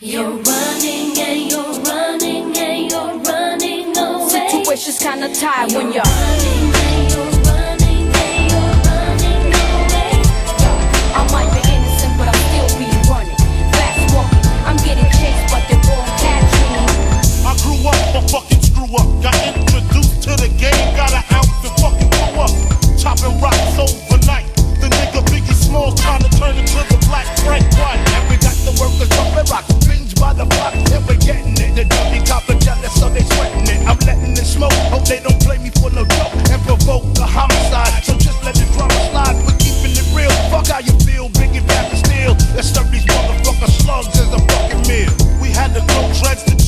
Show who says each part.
Speaker 1: You're running and you're running and you're running away.
Speaker 2: Situation's kinda tight when you're
Speaker 1: running and you're running and you're running away.
Speaker 2: I might be innocent, but I'll still be running. Fast walking, I'm getting chased, but they won't catch me.
Speaker 3: I grew up a fucking screw up. Got introduced to the game, got an ounce and fucking blew up. Chopping rocks overnight. The nigga Biggie Smalls trying to turn into the Black Frank White. And we got the workers jumping rocks, binge by the block, and we're getting it. The dirty copper jealous, so they sweating it. I'm letting it smoke, hope they don't play me for no joke and provoke a homicide. So just let the drama slide, we're keeping it real. Fuck how you feel, Biggie back to steel. Let's serve these motherfucker slugs as a fucking meal. We had to grow dreads to